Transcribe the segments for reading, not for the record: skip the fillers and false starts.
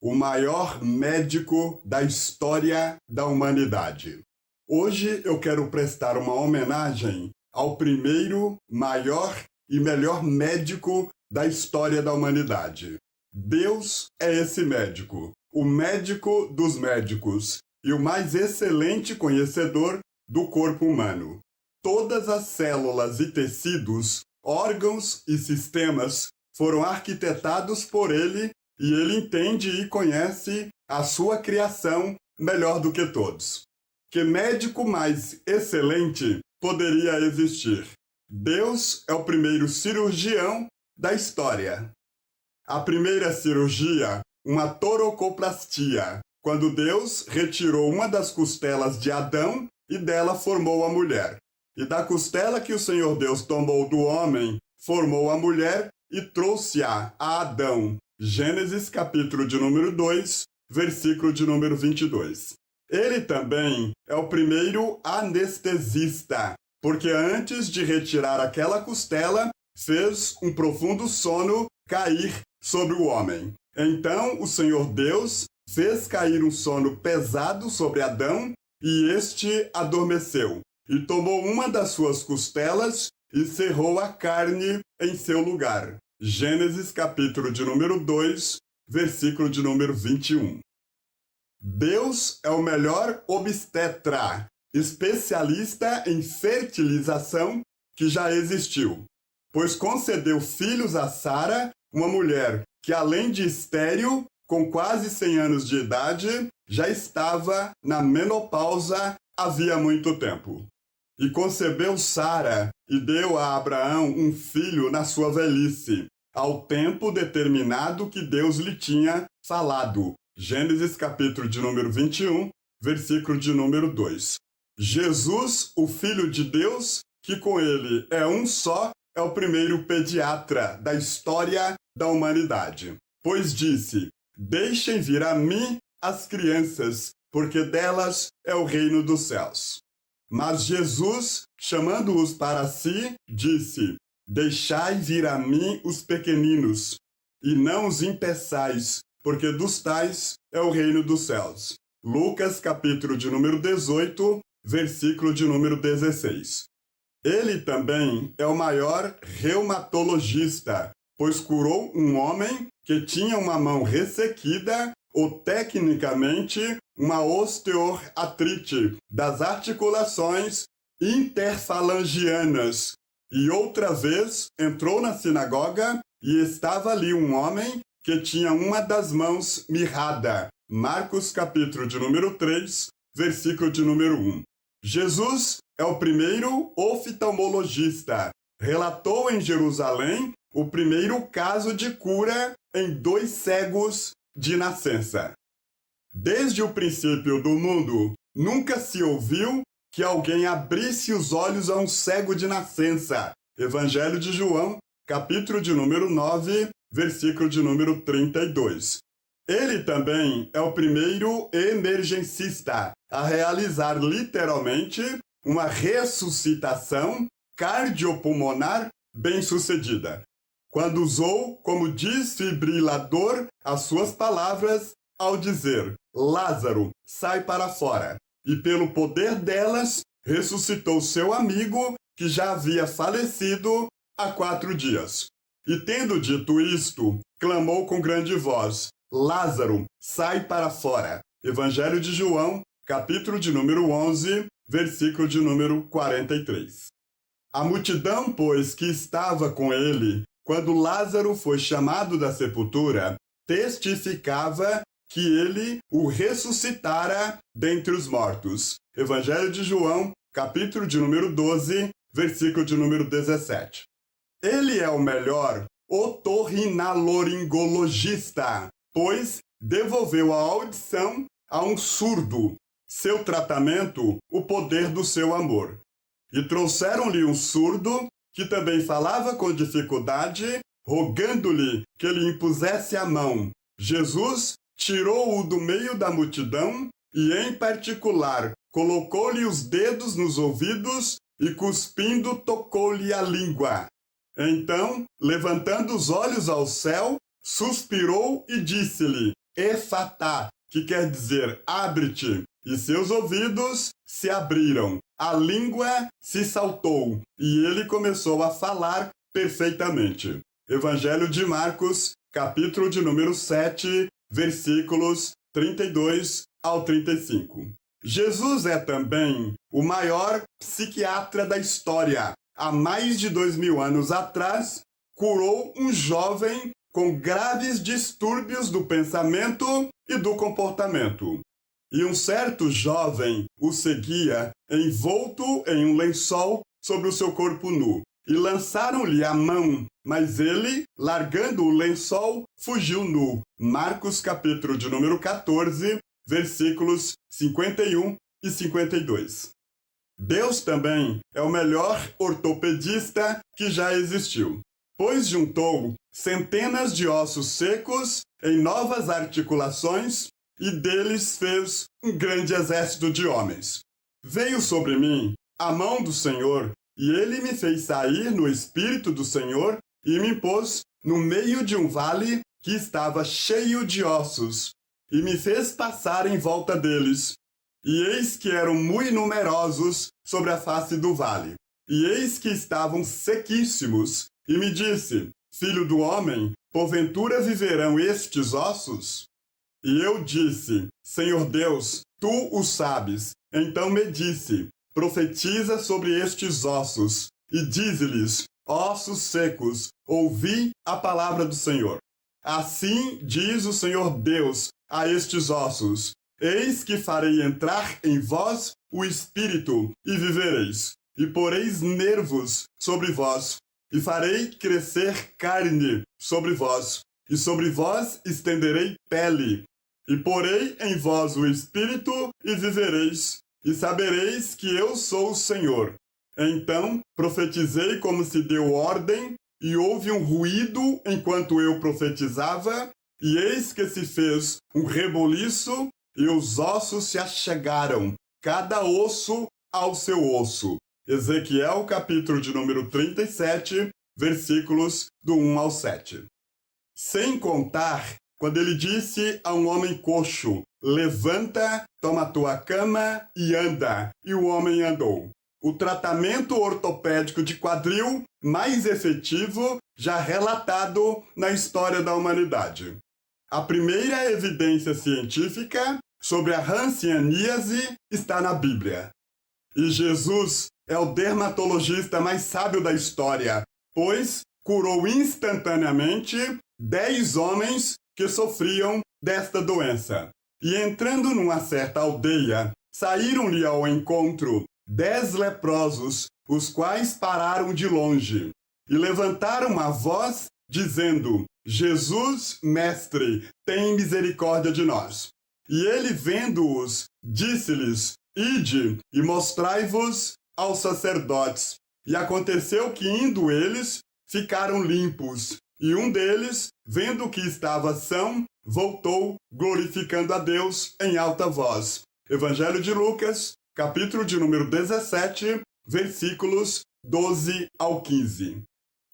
o maior médico da história da humanidade. Hoje eu quero prestar uma homenagem ao primeiro, maior e melhor médico da história da humanidade. Deus é esse médico, o médico dos médicos e o mais excelente conhecedor do corpo humano. Todas as células e tecidos, órgãos e sistemas foram arquitetados por ele e ele entende e conhece a sua criação melhor do que todos. Que médico mais excelente poderia existir? Deus é o primeiro cirurgião da história. A primeira cirurgia, uma torocoplastia, quando Deus retirou uma das costelas de Adão e dela formou a mulher. E da costela que o Senhor Deus tomou do homem, formou a mulher e trouxe-a a Adão. Gênesis capítulo de número 2, versículo de número 22. Ele também é o primeiro anestesista, porque antes de retirar aquela costela, fez um profundo sono cair sobre o homem. Então o Senhor Deus fez cair um sono pesado sobre Adão e este adormeceu. E tomou uma das suas costelas e cerrou a carne em seu lugar. Gênesis capítulo de número 2, versículo de número 21. Deus é o melhor obstetra, especialista em fertilização que já existiu, pois concedeu filhos a Sara, uma mulher que, além de estéril, com quase 100 anos de idade, já estava na menopausa havia muito tempo. E concebeu Sara e deu a Abraão um filho na sua velhice, ao tempo determinado que Deus lhe tinha falado. Gênesis capítulo de número 21, versículo de número 2. Jesus, o Filho de Deus, que com ele é um só, é o primeiro pediatra da história da humanidade. Pois disse: deixem vir a mim as crianças, porque delas é o reino dos céus. Mas Jesus, chamando-os para si, disse: deixai vir a mim os pequeninos, e não os impeçais, porque dos tais é o reino dos céus. Lucas, capítulo de número 18, versículo de número 16. Ele também é o maior reumatologista, pois curou um homem que tinha uma mão ressequida, ou tecnicamente uma osteoartrite das articulações interfalangianas. E outra vez entrou na sinagoga e estava ali um homem que tinha uma das mãos mirrada. Marcos capítulo de número 3, versículo de número 1. Jesus é o primeiro oftalmologista. Relatou em Jerusalém o primeiro caso de cura em 2 cegos de nascença. Desde o princípio do mundo, nunca se ouviu que alguém abrisse os olhos a um cego de nascença. Evangelho de João, capítulo de número 9, versículo de número 32. Ele também é o primeiro emergencista a realizar literalmente uma ressuscitação cardiopulmonar bem-sucedida, quando usou como desfibrilador as suas palavras ao dizer: Lázaro, sai para fora. E pelo poder delas, ressuscitou seu amigo que já havia falecido há 4 dias. E tendo dito isto, clamou com grande voz: Lázaro, sai para fora. Evangelho de João, capítulo de número 11, versículo de número 43. A multidão, pois, que estava com ele, quando Lázaro foi chamado da sepultura, testificava que ele o ressuscitara dentre os mortos. Evangelho de João, capítulo de número 12, versículo de número 17. Ele é o melhor otorrinolaringologista, pois devolveu a audição a um surdo. Seu tratamento, o poder do seu amor. E trouxeram-lhe um surdo, que também falava com dificuldade, rogando-lhe que lhe impusesse a mão. Jesus tirou-o do meio da multidão e, em particular, colocou-lhe os dedos nos ouvidos e, cuspindo, tocou-lhe a língua. Então, levantando os olhos ao céu, suspirou e disse-lhe: Efatá, que quer dizer abre-te, e seus ouvidos se abriram, a língua se saltou, e ele começou a falar perfeitamente. Evangelho de Marcos, capítulo de número 7, versículos 32 ao 35. Jesus é também o maior psiquiatra da história. Há mais de 2000 anos atrás, curou um jovem com graves distúrbios do pensamento e do comportamento. E um certo jovem o seguia, envolto em um lençol sobre o seu corpo nu. E lançaram-lhe a mão, mas ele, largando o lençol, fugiu nu. Marcos capítulo de número 14, versículos 51 e 52. Deus também é o melhor ortopedista que já existiu, pois juntou centenas de ossos secos em novas articulações e deles fez um grande exército de homens. Veio sobre mim a mão do Senhor, e ele me fez sair no espírito do Senhor e me pôs no meio de um vale que estava cheio de ossos, e me fez passar em volta deles. E eis que eram muito numerosos sobre a face do vale, e eis que estavam sequíssimos, e me disse: Filho do homem, porventura viverão estes ossos? E eu disse: Senhor Deus, tu o sabes. Então me disse: Profetiza sobre estes ossos, e dize-lhes: Ossos secos, ouvi a palavra do Senhor. Assim diz o Senhor Deus a estes ossos: Eis que farei entrar em vós o espírito, e vivereis, e poreis nervos sobre vós, e farei crescer carne sobre vós, e sobre vós estenderei pele, e porei em vós o espírito, e vivereis, e sabereis que eu sou o Senhor. Então profetizei como se deu ordem, e houve um ruído enquanto eu profetizava, e eis que se fez um reboliço, e os ossos se achegaram, cada osso ao seu osso. Ezequiel, capítulo de número 37, versículos do 1 ao 7. Sem contar quando ele disse a um homem coxo: Levanta, toma tua cama e anda. E o homem andou. O tratamento ortopédico de quadril mais efetivo já relatado na história da humanidade. A primeira evidência científica sobre a hanseníase está na Bíblia. E Jesus é o dermatologista mais sábio da história, pois curou instantaneamente 10 homens que sofriam desta doença. E entrando numa certa aldeia, saíram-lhe ao encontro 10 leprosos, os quais pararam de longe, e levantaram a voz, dizendo: Jesus, mestre, tem misericórdia de nós. E ele, vendo-os, disse-lhes: Ide e mostrai-vos aos sacerdotes. E aconteceu que, indo eles, ficaram limpos. E um deles, vendo que estava são, voltou, glorificando a Deus em alta voz. Evangelho de Lucas, capítulo de número 17, versículos 12 ao 15.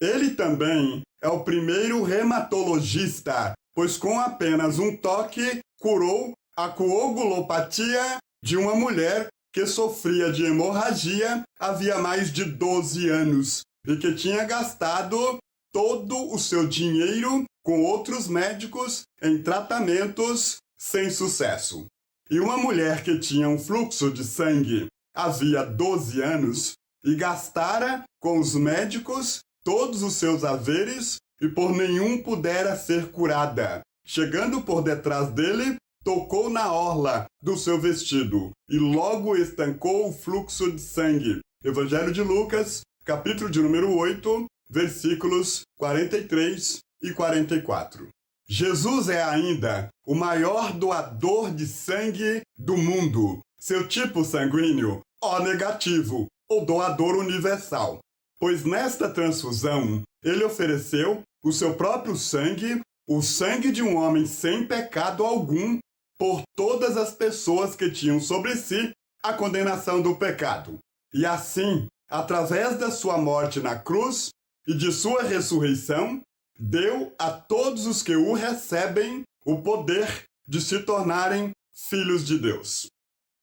Ele também é o primeiro reumatologista, pois com apenas um toque curou a coagulopatia de uma mulher que sofria de hemorragia havia mais de 12 anos e que tinha gastado todo o seu dinheiro com outros médicos em tratamentos sem sucesso. E uma mulher que tinha um fluxo de sangue havia 12 anos e gastara com os médicos todos os seus haveres e por nenhum pudera ser curada. Chegando por detrás dele, tocou na orla do seu vestido e logo estancou o fluxo de sangue. Evangelho de Lucas, capítulo de número 8, versículos 43 e 44. Jesus é ainda o maior doador de sangue do mundo. Seu tipo sanguíneo, O negativo, ou doador universal. Pois nesta transfusão, ele ofereceu o seu próprio sangue, o sangue de um homem sem pecado algum, por todas as pessoas que tinham sobre si a condenação do pecado. E assim, através da sua morte na cruz e de sua ressurreição, deu a todos os que o recebem o poder de se tornarem filhos de Deus.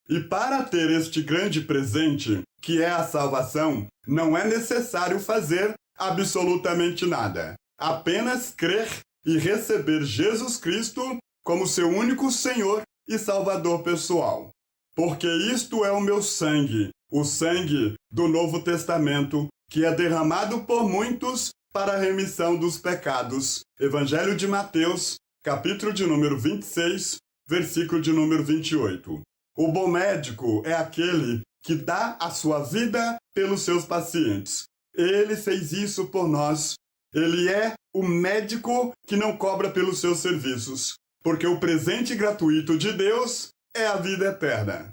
E para ter este grande presente, que é a salvação, não é necessário fazer absolutamente nada. Apenas crer e receber Jesus Cristo como seu único Senhor e Salvador pessoal. Porque isto é o meu sangue, o sangue do Novo Testamento, que é derramado por muitos para a remissão dos pecados. Evangelho de Mateus, capítulo de número 26, versículo de número 28. O bom médico é aquele que dá a sua vida pelos seus pacientes. Ele fez isso por nós. Ele é o médico que não cobra pelos seus serviços, porque o presente gratuito de Deus é a vida eterna.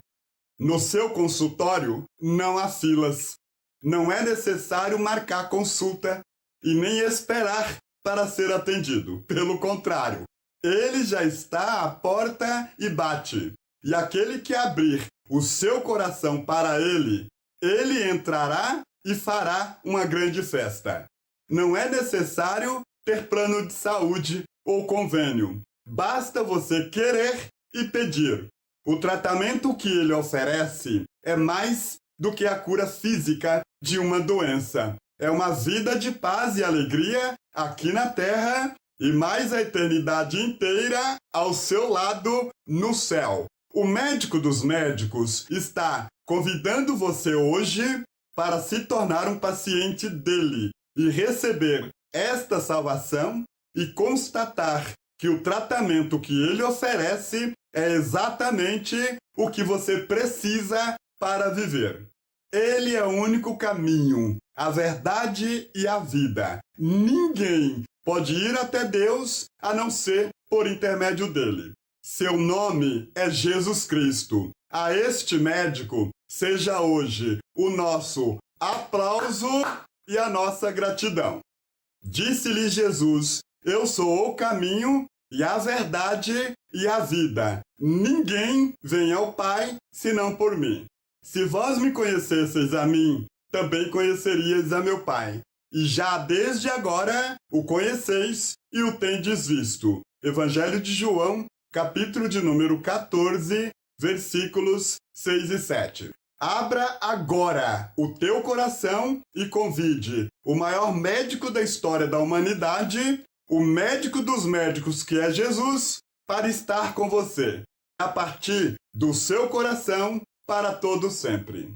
No seu consultório não há filas. Não é necessário marcar consulta e nem esperar para ser atendido. Pelo contrário, ele já está à porta e bate. E aquele que abrir o seu coração para ele, ele entrará e fará uma grande festa. Não é necessário ter plano de saúde ou convênio. Basta você querer e pedir. O tratamento que ele oferece é mais do que a cura física de uma doença. É uma vida de paz e alegria aqui na terra e mais a eternidade inteira ao seu lado no céu. O médico dos médicos está convidando você hoje para se tornar um paciente dele e receber esta salvação e constatar que o tratamento que ele oferece é exatamente o que você precisa para viver. Ele é o único caminho, a verdade e a vida. Ninguém pode ir até Deus a não ser por intermédio dele. Seu nome é Jesus Cristo. A este médico seja hoje o nosso aplauso e a nossa gratidão. Disse-lhe Jesus: eu sou o caminho e a verdade e a vida. Ninguém vem ao Pai senão por mim. Se vós me conhecesseis a mim, também conheceríeis a meu Pai. E já desde agora o conheceis e o tendes visto. Evangelho de João, capítulo de número 14, versículos 6 e 7. Abra agora o teu coração e convide o maior médico da história da humanidade, o médico dos médicos que é Jesus, para estar com você, a partir do seu coração para todo sempre.